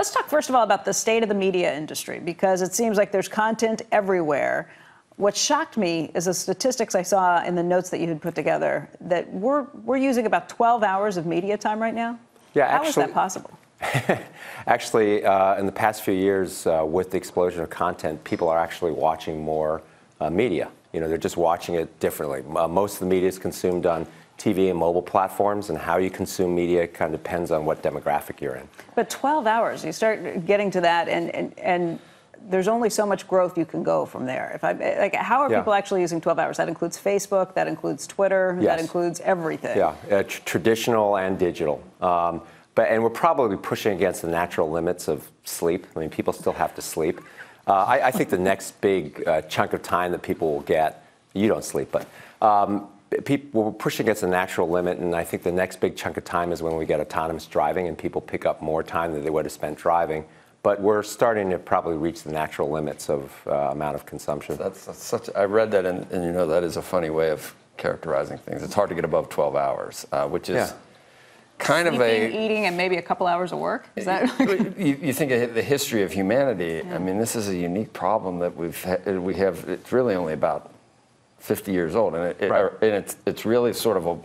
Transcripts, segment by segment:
Let's talk first of all about the state of the media industry, because it seems like there's content everywhere. What shocked me is the statistics I saw in the notes that you had put together, that we're using about 12 hours of media time right now. Yeah, How is that possible? Actually, in the past few years, with the explosion of content, people are actually watching more media. They're just watching it differently. Most of the media is consumed on TV and mobile platforms, and how you consume media kind of depends on what demographic you're in. But 12 hours, you start getting to that, and there's only so much growth you can go from there. How are people actually using 12 hours? That includes Facebook, that includes Twitter, yes. that includes everything. Yeah, traditional and digital. And we're probably pushing against the natural limits of sleep. I mean, people still have to sleep. I think the next big chunk of time that people will get, you don't sleep, but we're pushing against the natural limit, and I think the next big chunk of time is when we get autonomous driving and people pick up more time than they would have spent driving. But we're starting to probably reach the natural limits of amount of consumption. I read that, and that is a funny way of characterizing things. It's hard to get above 12 hours, which is kind of eating, and maybe a couple hours of work. Is that? You think of the history of humanity. Yeah. I mean, this is a unique problem that we have. It's really only about 50 years old, and it's really sort of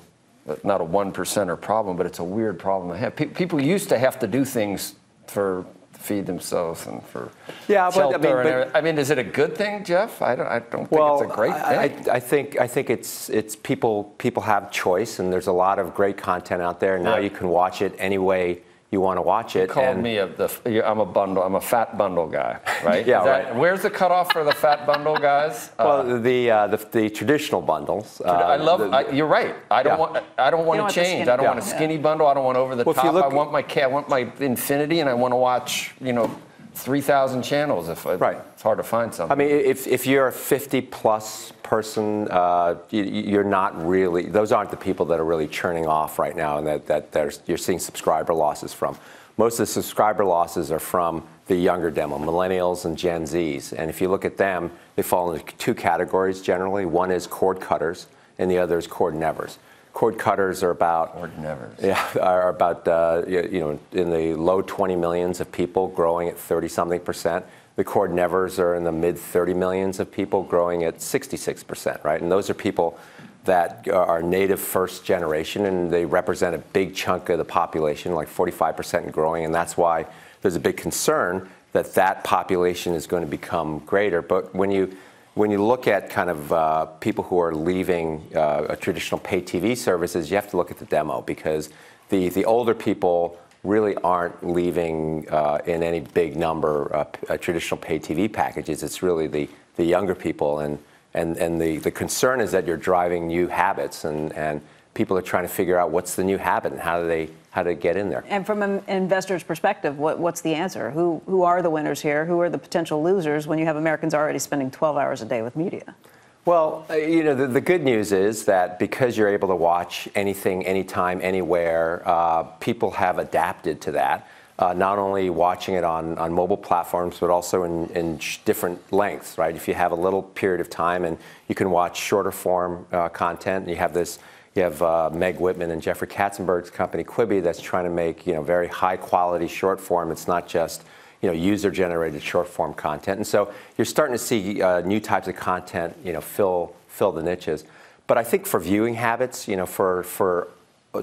not a 1%er problem, but it's a weird problem to have. People used to have to do things to feed themselves and for shelter. I mean, is it a good thing, Geoff? I don't think it's a great thing. I think it's people have choice, and there's a lot of great content out there. Now you can watch it any way you want to watch it. You called me I'm a fat bundle guy, right? Yeah, right. Where's the cutoff for the fat bundle guys? Well, the traditional bundles. You're right. I don't want to change. I don't want a skinny bundle. I don't want over the top. I want my Infinity, and I want to watch 3,000 channels. It's hard to find something. I mean, if you're a 50-plus person, you're not really. Those aren't the people that are really churning off right now, and that you're seeing subscriber losses from. Most of the subscriber losses are from the younger demo, millennials and Gen Zs. And if you look at them, they fall into two categories generally. One is cord cutters, and the other is cord nevers. Cord cutters are about in the low 20 millions of people, growing at 30-something%. The cord nevers are in the mid 30 millions of people, growing at 66%, right? And those are people that are native first generation, and they represent a big chunk of the population, like 45% and growing. And that's why there's a big concern that population is going to become greater. But when you look at kind of people who are leaving a traditional pay TV services, you have to look at the demo, because the older people really aren't leaving in any big number traditional pay TV packages. It's really the younger people, and the concern is that you're driving new habits, and people are trying to figure out what's the new habit and how do they get in there. And from an investor's perspective, what's the answer? Who are the winners here? Who are the potential losers when you have Americans already spending 12 hours a day with media? Well, the good news is that because you're able to watch anything, anytime, anywhere, people have adapted to that. Not only watching it on mobile platforms, but also in different lengths, right? If you have a little period of time and you can watch shorter form content, and you have Meg Whitman and Jeffrey Katzenberg's company Quibi that's trying to make very high quality short form. It's not just user-generated short-form content. And so you're starting to see new types of content, fill the niches. But I think for viewing habits, for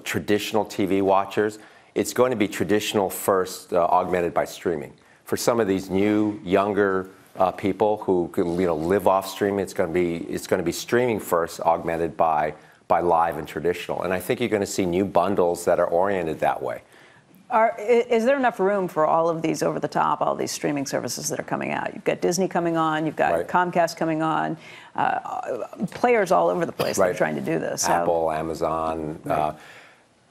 traditional TV watchers, it's going to be traditional first, augmented by streaming. For some of these new, younger people who live off streaming, it's going to be streaming first, augmented by live and traditional. And I think you're going to see new bundles that are oriented that way. Is there enough room for all of these over-the-top, all these streaming services that are coming out? You've got Disney coming on, you've got Comcast coming on, players all over the place that are trying to do this. Apple, Amazon.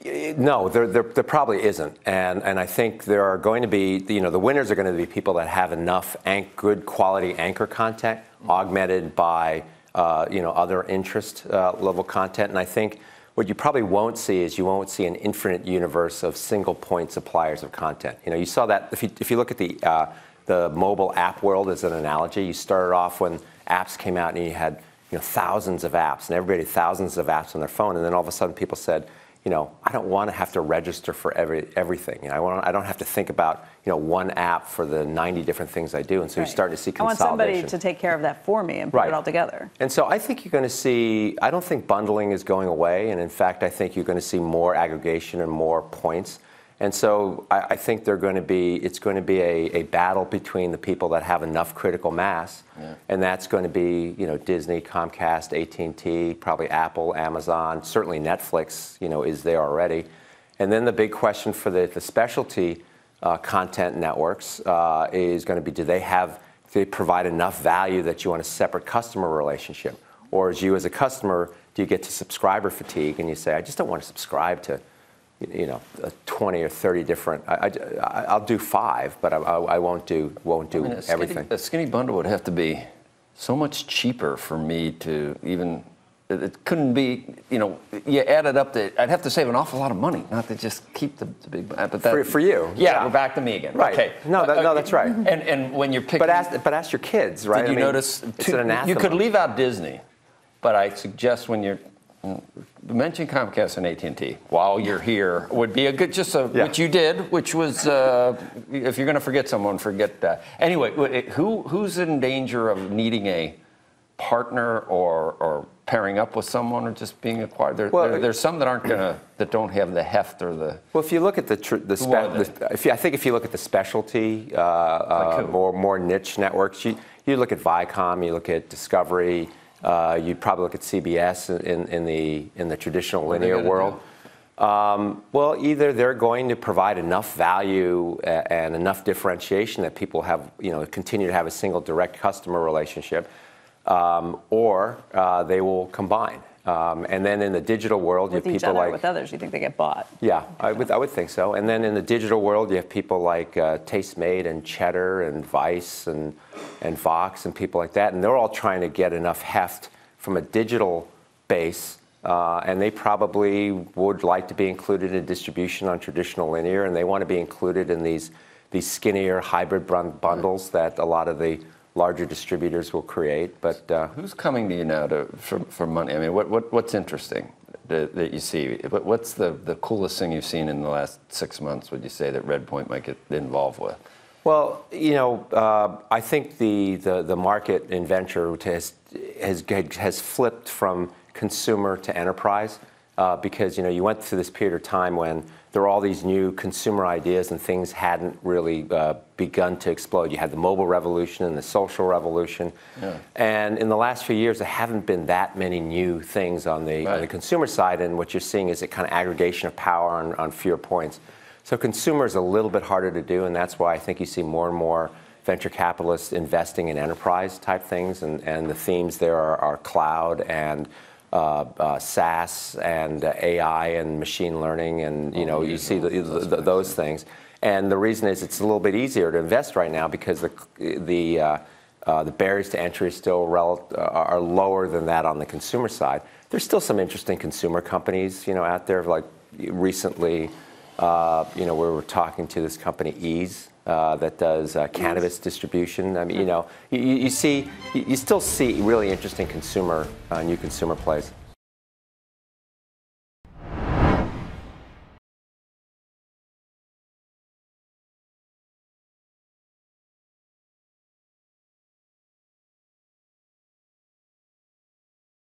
No, there probably isn't. And I think there are going to be, the winners are going to be people that have enough good quality anchor content augmented by, other interest level content. And I think what you probably won't see is you won't see an infinite universe of single point suppliers of content. You saw that if you look at the mobile app world as an analogy. You started off when apps came out and you had thousands of apps, and everybody had thousands of apps on their phone, and then all of a sudden people said, I don't want to have to register for everything. I don't have to think about, one app for the 90 different things I do. And so you're starting to see consolidation. I want somebody to take care of that for me and put it all together. And so I think you're going to see, I don't think bundling is going away. And in fact, I think you're going to see more aggregation and more points. And so I think it's going to be a battle between the people that have enough critical mass, and that's going to be, Disney, Comcast, AT&T, probably Apple, Amazon, certainly Netflix, is there already. And then the big question for the specialty content networks is going to be, do they provide enough value that you want a separate customer relationship? Or as you as a customer, do you get to subscriber fatigue and you say, I just don't want to subscribe to 20 or 30 different. I'll do 5, but I won't do everything. A skinny bundle would have to be so much cheaper for me to even. It couldn't be. You add it up I'd have to save an awful lot of money, not to just keep the big. But that, for you. Yeah, we're back to me again. Right. Okay. No, that's right. And when you're picking. But ask your kids, right? Did you notice? It's an anathema. You could leave out Disney, but I suggest when you're. Mention Comcast and AT&T while you're here would be a good, which you did, which was, if you're going to forget someone, forget that. Anyway, who's in danger of needing a partner or pairing up with someone or just being acquired? There's some that that don't have the heft or the. Well, if you look at if you look at the specialty, more niche networks, you look at Viacom, you look at Discovery. You'd probably look at CBS in the traditional linear world. Well, either they're going to provide enough value and enough differentiation that people have, continue to have a single direct customer relationship, or they will combine. And then in the digital world, you have people with others, you think they get bought? Yeah, I would think so. And then in the digital world, you have people like Tastemade and Cheddar and Vice and Vox and people like that, and they're all trying to get enough heft from a digital base, and they probably would like to be included in distribution on traditional linear, and they want to be included in these skinnier hybrid bundles that a lot of the larger distributors will create. But who's coming to you now for money? I mean, what's interesting that you see? What's the coolest thing you've seen in the last 6 months, would you say, that Redpoint might get involved with? Well, I think the market in venture has flipped from consumer to enterprise because you went through this period of time when there were all these new consumer ideas and things hadn't really begun to explode. You had the mobile revolution and the social revolution, and in the last few years there haven't been that many new things on the consumer side, and what you're seeing is a kind of aggregation of power on fewer points. So consumer is a little bit harder to do, and that's why I think you see more and more venture capitalists investing in enterprise type things, and the themes there are cloud and SaaS and AI and machine learning, and you see those things. And the reason is it's a little bit easier to invest right now because the barriers to entry are lower than that on the consumer side. There's still some interesting consumer companies out there, like recently. We were talking to this company Ease that does cannabis distribution. I mean, you still see really interesting new consumer plays.